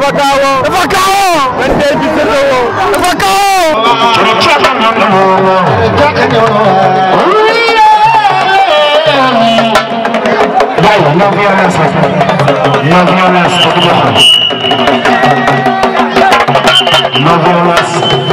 dafa kaawoo. dafa kaawoo. man tey ci sëtoo. dafa kaawoo. No violence, no violence, no violence.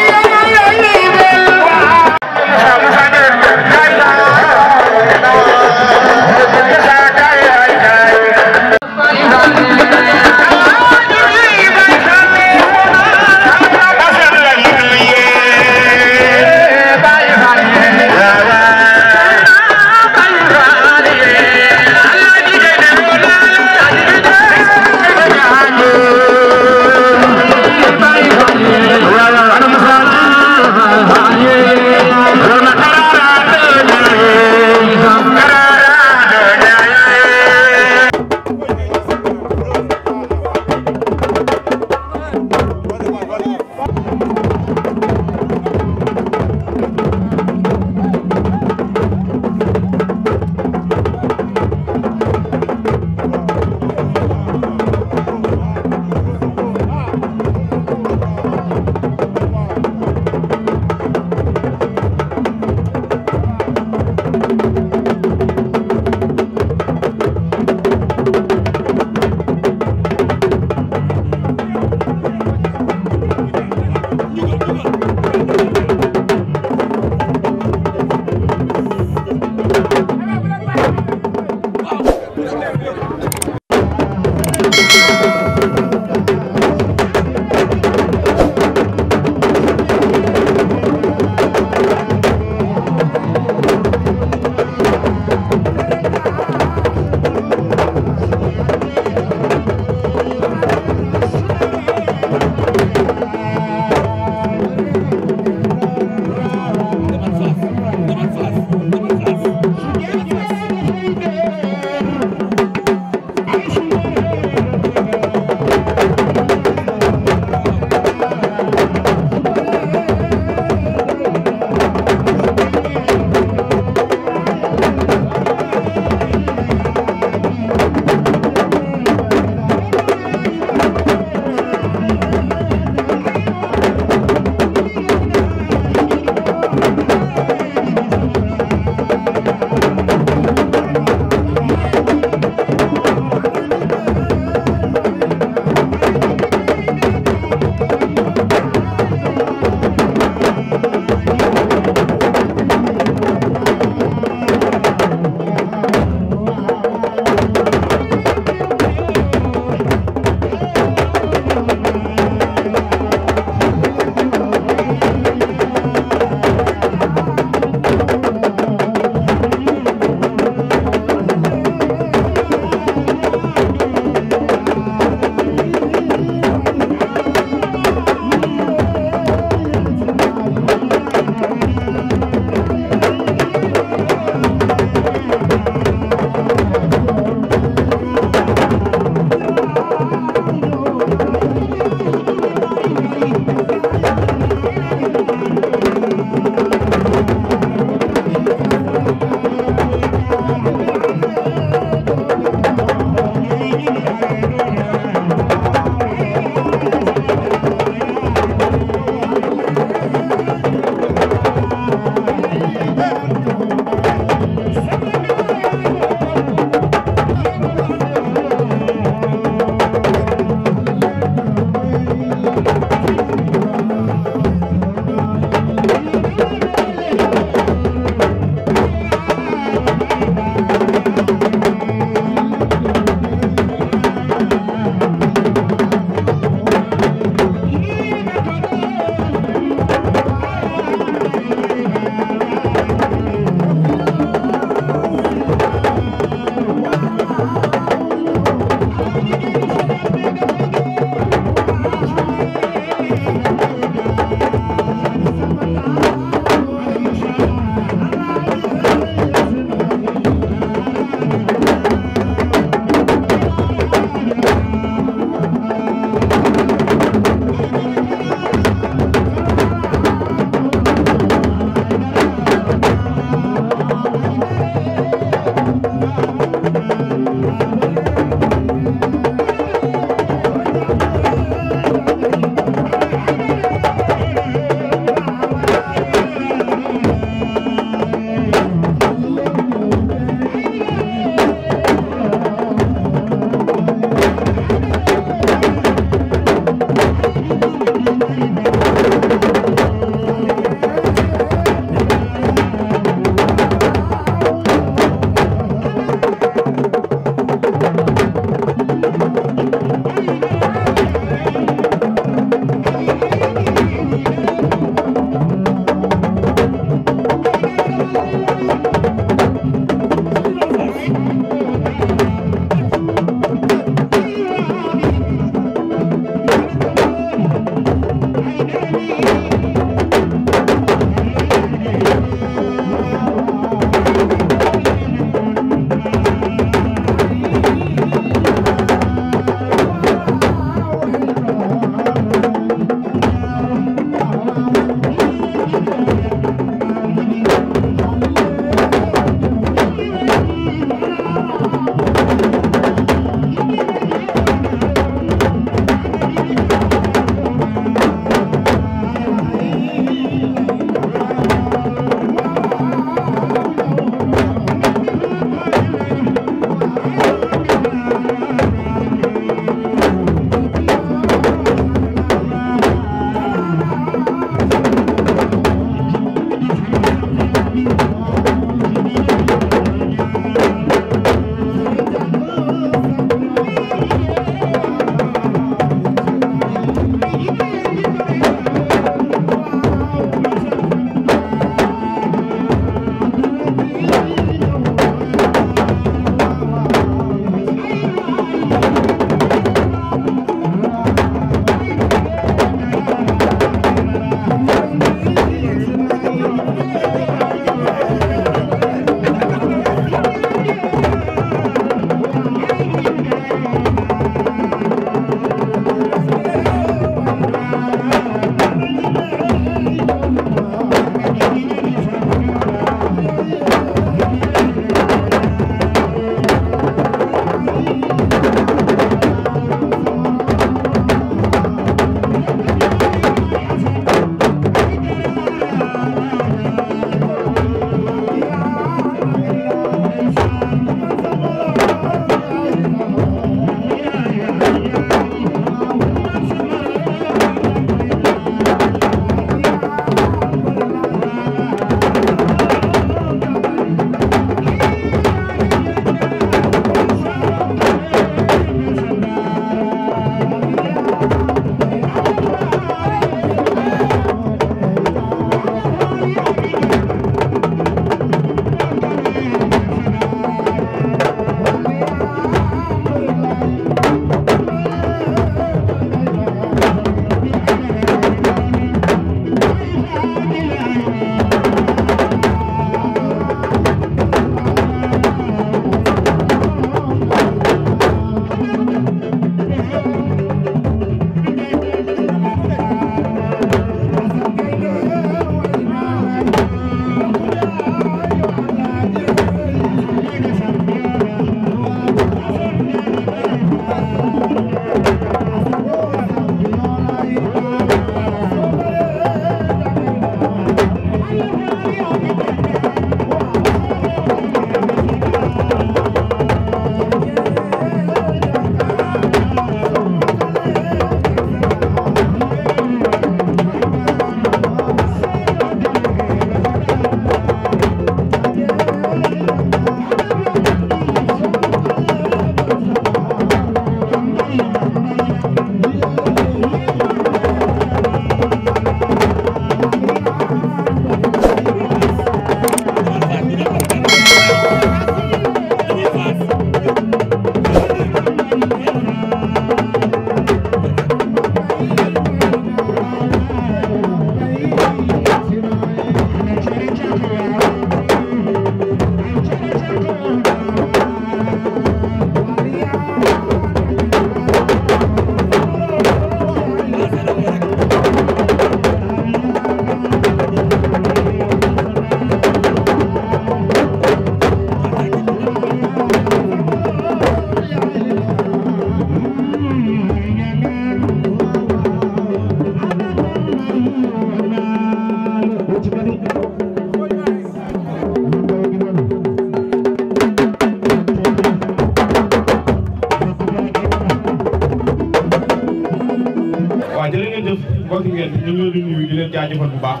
jërëjëf mbokki ngeen ñu ngi leen di nuyu di leen jaajëfal bu baax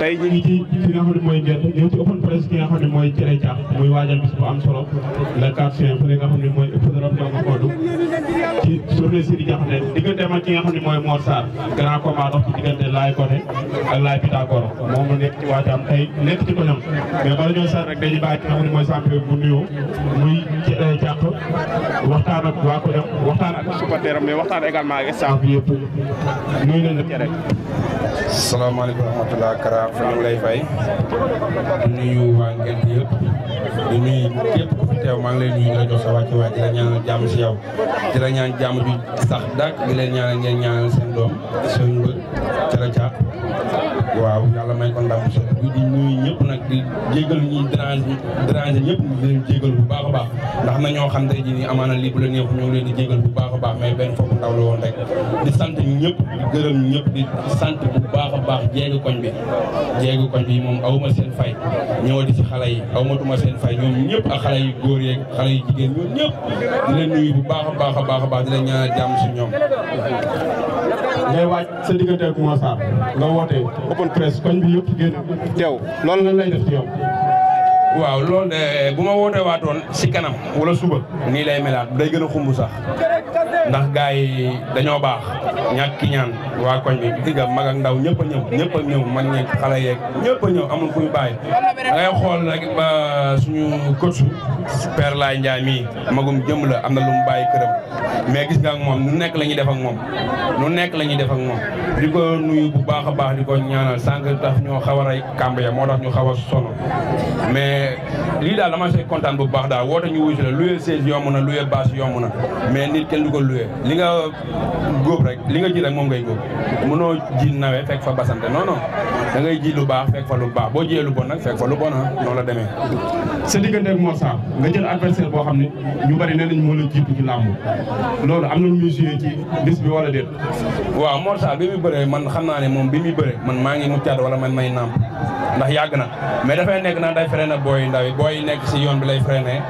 tey ñu ngi ci fi nga xam ne mooy ngeen ñëw ci open presse ki nga xam ne mooy Thierry Thiakh muy waajal bis bu am solo le 4 juin fële nga xam ne mooy hippodrome Dankoo ci journée si di jaxate diggante ak ki nga xam ne mooy Mor Sarr grand combat dox ci diggante Laay Côté ak Laay Pythagore moom mu nekk ci waajaam tey nekk ci ko ñam mais bala ñoo sar rek dañuy bàyyi ki nga xam ne mooy champion bu nuyoo muy Thierry Thiakh waxtaan ak waa ko ñam waxtaan ak supporteram mais waxtaan également ak staff bi yëpp nuyu nañ la Thierry. salaamaaleykum wa rahmatulah Kara fa ñu lay fay di nuyu waa Ngent yëpp di nuyu képp ku fi teew maa ngi lay nuyu di la jox sa wàcc waay di la ñaanal jàmm si yow di la ñaan jàmm ju sax dàkk di leen ñaanal ngeen ñaanal seen doom seen mbër Thierry Thiakh waaw yàlla may ko ndam di nuyu ñëpp nag di jégal ñuy déranger ñëpp di leen jégal bu baax a baax ndax na ñoo xam tey jii nii amaana lii bu la neexu ñoo ngi leen di jégal bu baax a baax mais benn foofu ndaw la woon rek di sant ñëpp di gërëm ñëpp di sant bu baax a baax jéegu koñ bi moom awma seen fay ñëwati si xale yi awmatuma seen fay ñoom ñëpp ak xale yu góor yeeg xale yu jigéen ñoom ñëpp di leen nuyu bu baax a baax a baax a baax di leen ñaanal jàmm si ñoom. ngay waaj sa diggante ak Mor Sarr nga woote open presse koñ bi yëpp génn teew loolu lan lay def ci yow. waaw loolu de bu ma wootee waatoon si kanam wala suba nii lay melaat day gën a xumb sax ndax gars yi dañoo baax ñàkk ki ñaan waa koñ bi digga mag ak ndaw ñëpp a ñëw mag ñeeg xale yeeg ñëpp a ñëw amul kuy bàyyi da ngay xool rek ba suñu coach Père Laye Ndiaye mii magum jëm la am na lu mu bàyyi këram mais gis nga ak moom nu nekk la ñuy def ak moom di ko nuyu bu baax a baax di ko ñaanal sànq tax ñoo xaw a rey kàmb ya moo tax ñu xaw a sonn mais lii daal dama see kontaan bu baax daal woote ñu wuyu si la luye siège yomb na luye bâche yomb na mais nit kenn du ko luye li nga góob rek li nga ji rek moom ngay góob mënoo ji nawe fekk fa basante non non da ngay ji lu baax fekk fa lu baax boo jiyee lu bon nag fekk fa lu bon noonu la demee. sa diggante ak Mor Sarr nga jël adversaire boo xam ne ñu bari nee nañ moo la jiitu ci làmb loolu am nañu muy joué ci bis bi wala déet. waaw Mor Sarr bi muy bëree man xam naa ne moom bi muy bëree man maa ngi muccaat wala man may nàmp ndax yàgg na mais dafay nekk nag day freiné booy ndaw yi booy nekk si yoon bi lay freiné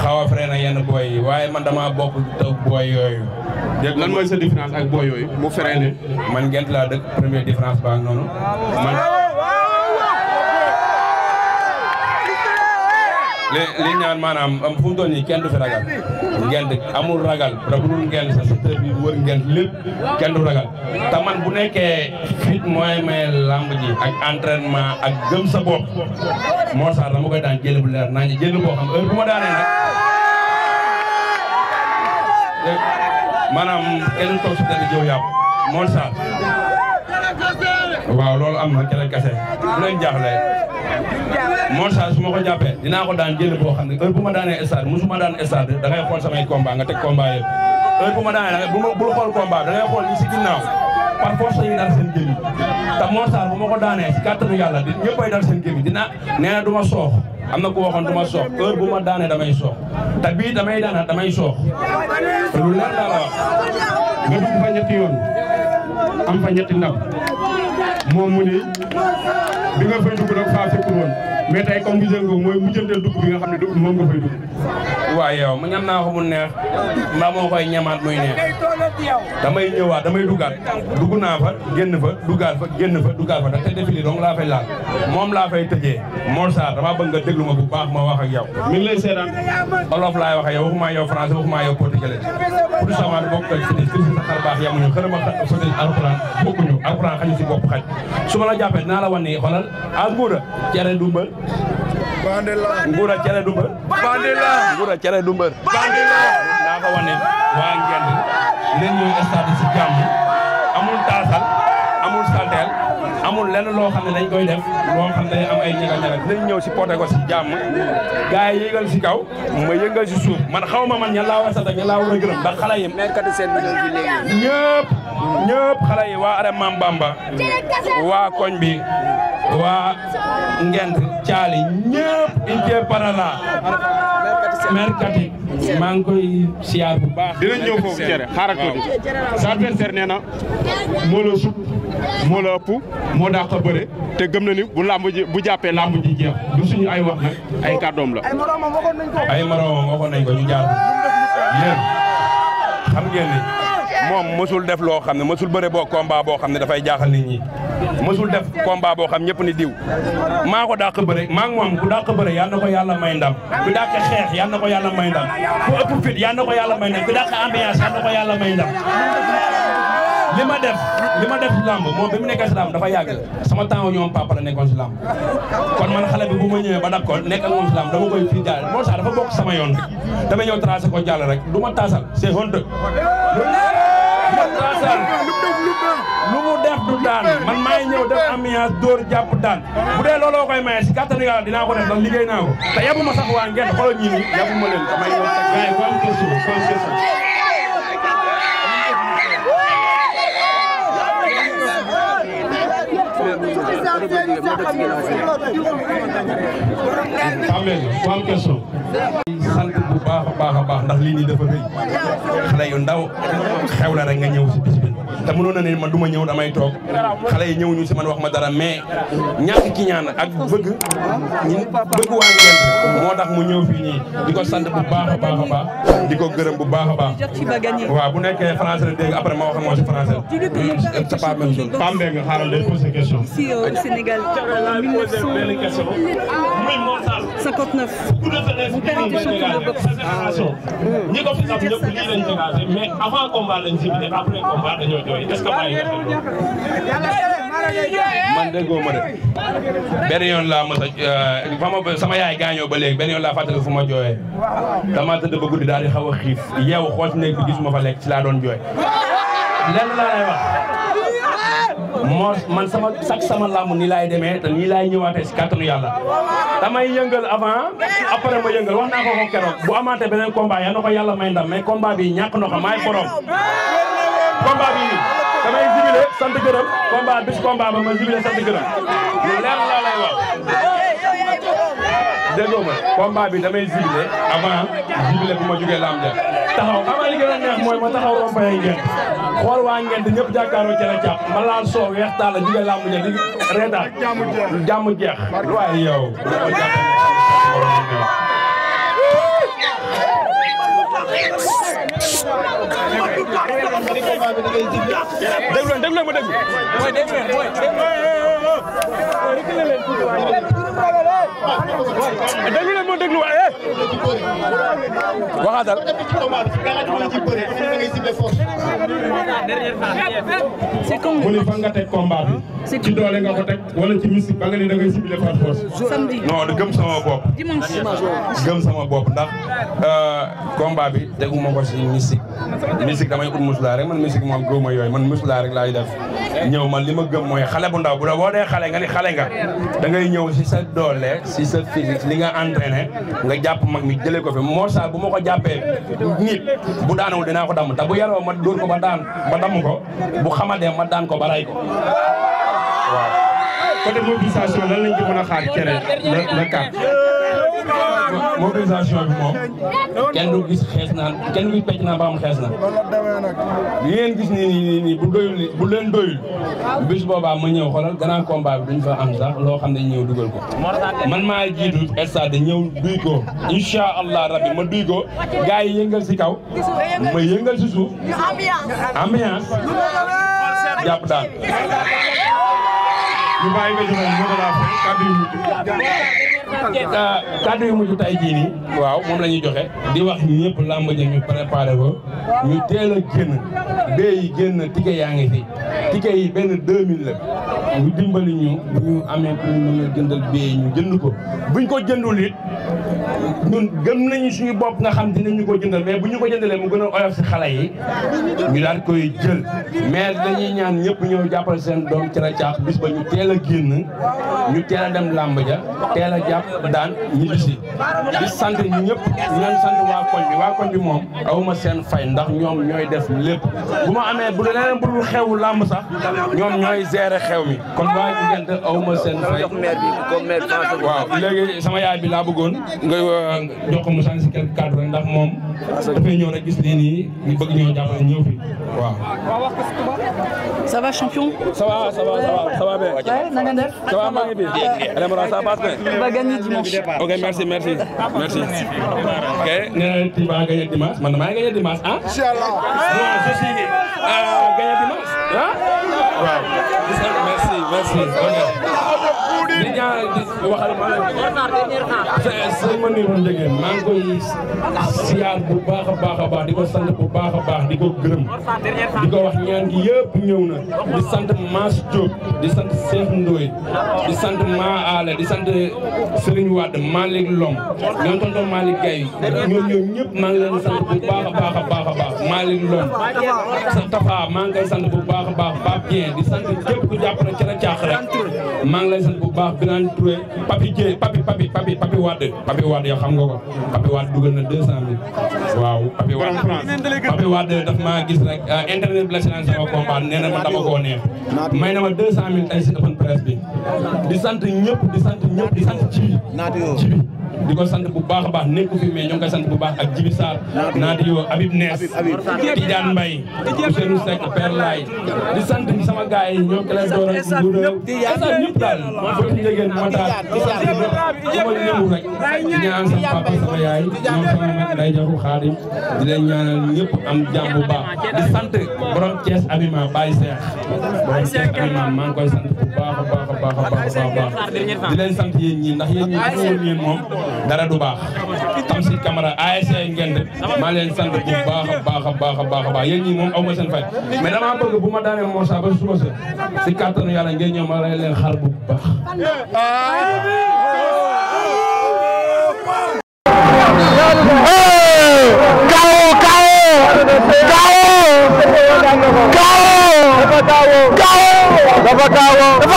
xaw a freiné yenn booy yi waaye man damaa bokk taw booy yooyu. dégg lan mooy sa différence ak booy yooyu mu freiné. man Ngent laa dëkk première différence baa ngi noonu man. li ñaan maanaam fu mu toll nii kenn du fi ragal Ngent amul ragal rabulul Ngent sa secteur bi wër Ngent lépp kenn du ragal te man bu nekkee fit mooy may lamb ji ak entraînement ak gëm sa bopp Mor Sarr dama koy daan jël bu leer naa ñu jël boo xam heure bu ma daanee nag maanaam kenn toog si dana jëw yàpp Mor Sarr waaw loolu am na keneen kese bu leen jaaxle Mor Sarr su ma ko jàppee dinaa ko daan jël boo xam ne heure bu ma daanee stade musuma daan stade da ngay xool samay combat nga teg combat yëpp heure bu ma daanee da ngay bul xool combat da ngay xool ñi si ginnaaw par force dañuy dal seen gémmiñ te Mor Sarr bu ma ko daanee si kàttanu yàlla di ñëppay dal seen gémmiñ dina nee na du ma soox am na ku waxoon du ma soox heure bu ma daanee damay soox te bii damay daana damay soox te lu leer daa la wax nga dugg fa ñetti yoon am fa ñetti ndam moom mu ne bi nga fay dugg nag faa fekkul woon mais tey comme gisee nga mooy mujjanteel dugg bi nga xam ne moom nga fay dugg. waaw yow mu ñam naa ko mu neex mbaa moo koy ñamaat muy neex damay ñëwaat damay duggaat dugg naa fa génn fa duggaat fa génn fa duggaat fa ndax te défilé donc laa fay laal moom laa fay tëjee Mor Sarr dama bëgg nga déglu ma bu baax ma wax ak yow. mi ngi lay seetaan. olof laay wax ak yow waxuma yow français waxuma yow portugais pour sama bokk ak fii sa xar baax yamuñu xërëm ak sotti alxuraan bokkuñu alxuraan xañu si bopp xaj su ma la jàppee dinaa la wan ni xoolal a nguura cere du mbër nguura cere du mbër nguura cere du mbër daa ko wan ne waa Ngent leen ñëw stade si jàmm amul taasal amul salteel amul lenn loo xam ne dañ koy def loo xam ne am ay ñaga-ñaga dinañ ñëw si porté ko si jàmm gars yi yëngal si kaw ma yëngal si suuf man xaw ma man ñan laa war a sant ak ñan laa war a gërëm ndax xale yi ñëpp xale yi waa are Mam Bamba waa koñ bi waa Ngent caali ñëpp inte parala merkati maa ngi koy siyaar bu baax dinañ ñëw foofu cere xaaral tuuti sa adversaire nee na moo la sut moo la ëpp moo dàq bëre te gëm na ni bu làmb ji bu jàppee làmb ji jeex du suñu ay wax nag ay kàddoom la ay moroomam waxoon nañ ko ñu jaar yéen xam ngeen ni moom mësul def loo xam ne mësul bëre boo combat boo xam ne dafay jaaxal nit ñi mësul def combat boo xam ñëpp ni diw maa ko dàq bëre maa ngi moom ku dàq bëre yal na ko yàlla may ndam ku dàq xeex yal na ko yàlla may ndam ku ëpp fit yal na ko yàlla may ndam ku dàq ambiance yal na ko yàlla may ndam li ma def lamb moom bi mu nekkee si lamb dafa yàgg sama temps ñoom papa la nekkoon si lamb kon man xale bi bu ma ñëwee ba d'accord nekk ak moom si lamb dama koy fii jaal moo sax dafa bokk sama yoon dama ñëw tracé ko jàll rek du ma taasal c'est honte lu mu def du daan man maay ñëw def ambiance dóor jàpp daan bu dee looloo koy maye si kàttanu yàlla dinaa ko def ndax liggéey naa ko te yabu ma sax waa ngeen xoolal ñii nii yabu ma leen damay ñëw teg gars yi ko am question am question sant bu baax a baax ndax lii nii dafa rëy xale yu ndaw xew la rek nga ñëw si bis bi te mënoon na ne man du ma ñëw damay toog xale yi ñëw ñu si man wax ma dara mais ñàkk ki ñaan ak bëgg waa Ngent moo tax mu ñëw fii nii di ko sant bu baax a baax di ko gërëm bu baax a baax waaw bu nekkee français la dégg après ma wax ak moom si français c'est pas même chose Pam Mbengue nga xaaral day poser question ici au Sénégal en 1959 mon père était champion de boxe ñi ko fi sax ñëpp lii lañ dégagé mais avant combat lañ ciblé après combat dañoo jooy est-ce que bàyyi nga man déggoo ma de benn yoon laa mos a sama yaay gaañoo ba léegi benn yoon laa fàttali fu ma jooyee dama tëdd ba guddi daal di xaw a xiif yeewu xool si néeg bi gisuma fa lekk ci laa doon jooy lenn laa lay wax man sama làmb nii laay demee te nii laay ñëwaatee si kàttanu yàlla damay yëngal avant après ma yëngal wax naa ko keroog bu amaatee beneen combat yaa na ko yàlla may ndam mais combat bi ñàkk na ko maay borom combat bi damay jibile sant gërëm combat ba ma jibile sant gërëm lu leer laa lay wax déggoo ma combat bi damay jibile avant jibile bu ma jógee lamb ja taxaw xam nga li gën a neex mooy ma taxaw rompaye Ngent xool waa Ngent ñëpp jàkkaaroo ci la jàpp ma laal soow weex taal la jógee lamb ja di reetaan jàmm jeex waaye yow déglu ma déglu mooy déglu leen moo déglu waaye waxaatal c'est quand mu ni fan nga teg combat bi ci doole nga ko teg wala ci musique ba nga ni da ngay ciblé par force samedi non de gëm sama bopp gëm sama bopp ndax combat bi teguma ko si musique damay ut musula rek man musique moom gëwuma yooyu man musula rek laay def ñëw man li ma gëm mooy xale bu ndaw bu la boo dee xale nga ni xale nga da ngay ñëw si sa doole si sa physique li nga entraîné nga jàpp mag mi jëlee ko fi Mor Sall bu ma ko jàppee nit bu daanawul dinaa ko damm te bu yaroo ma dóor ko ba damm ko bu xamadee ma daan ko ba ray ko waaw. côté mobilisation lan lañ ci mën a xaar cere le 4. mobilisation bi moom kenn du gis xees naan kenn du gis pecc naan ba am xees na li ngeen gis nii bu leen doyul bis boobaa ma ñëw xoolal grand combat bi duñ fa am sax loo xam ne ñëw dugal ko man maa jiitu stade ñëw duy ko incha allah rabbi ma duy ko gars yi yëngal si kaw ma yëngal si suuf ambiance jàpp daal ñu bàyyi nga joxe mot de la fin kàddu yu mujj tay jii nii waaw moom la ñuy joxe di wax ñëpp làmb ja ñu préparé ko ñu teel a génn bee yi génn ticket yaa ngi fi ticket yi benn 2000 la ñu dimbali ñu bu ñu amee pour ñu mën a jëndal bee yi ñu jënd ko buñ ko jëndul it ñun gëm nañu suñu bopp nga xam dinañu ko jëndal mais bu ñu ko jëndalee mu gën a oyof si xale yi ñu daal koy jël mais dañuy ñaan ñëpp ñëw jàppal seen doom ci la caax bis ba ñu teel a génn ñu teel a dem làmb ja teel a jàpp daan ñibbisi di sant ñu ñëpp ñoom sant waa koñ bi moom awuma seen fay ndax ñoom ñooy def lépp bu ma amee bu leneen bu dul xewu làmb sax ñoom ñooy gérer xew mi kon waa Ngent awuma seen fay waaw léegi sama yaay bi laa bëggoon nga jox ko mu sànni si quelque cadre ndax moom dafay ñëw rek gis lii nii ñu bëgg ñoo jàppale ñëw fi waaw. Ça va champion? Ça va bien. Ouais, Nanganev. Ça va maa ngi bien. Ça passe bien. Tu vas gagner dimanche. Ok, merci. Ok, nee na tu vas gagner dimanche. Man maa ngi gagner dimanche ah. Inch'Allah. Non, je suis gagner dimanche ah. Waaw. Merci. Di ñaan di waxal ma sëñ ma ni woon dëgg maa ngi koy siyaar bu baax a baax di ko sant bu baax a baax di ko gërëm di ko wax ñaan gi yëpp ñëw na di sant Mass Diop di sant Cheikh Ndoye di sant Ma Ale di sant Serigne Wade Malick Lom ñoom tonton Malick Gaye ñoom ñëpp maa ngi leen sant bu baax a baax Malick Lom sa Tafa maa ngi koy sant bu baax a baax Pape Bien di sant képp ku jàpp na ci la caax rek maa ngi lay sant bu baax Birane Touré Papi Dieng Papi Wade yow xam nga ko Papi Wade dugal na 200 000 waaw Papi Wade daf maa gis rek internet bi la séance sama combat nee na ma dama koo neex may na ma 200 000 tey si open presse bi di sant ñëpp di sant ci di ko sant bu baax a baax nekku fi mais ñoo ngi koy sant bu baax ak Jibi Sarr Nadio Habib Ness Tidiane Mbaye Ousseynou Seck Père Laye di sant sama gars yi ñoom Kelle Dora Ndoura ñëpp daal fo njegeen mataat di sant sama ñëw rek di ñaan sama papa sama yaay ñoom sama mag day joxu Xaadim di leen ñaanal ñëpp am jàmm bu baax di sant borom Thiès Abima Baye Cheikh Abima maa ngi koy sant bu baax a baax di leen sant yéen ñi ndax yéen ñi ñëwoon yéen moom dara du baax Tamsir Camara ASC Ngend maa leen sant bu baax a baax yéen ñi moom aw ma seen fay mais dama bëgg bu ma daanee moo sa ba suba sa si kàttanu yàlla ngeen ñëw ma lay leen xar bu baax Dafa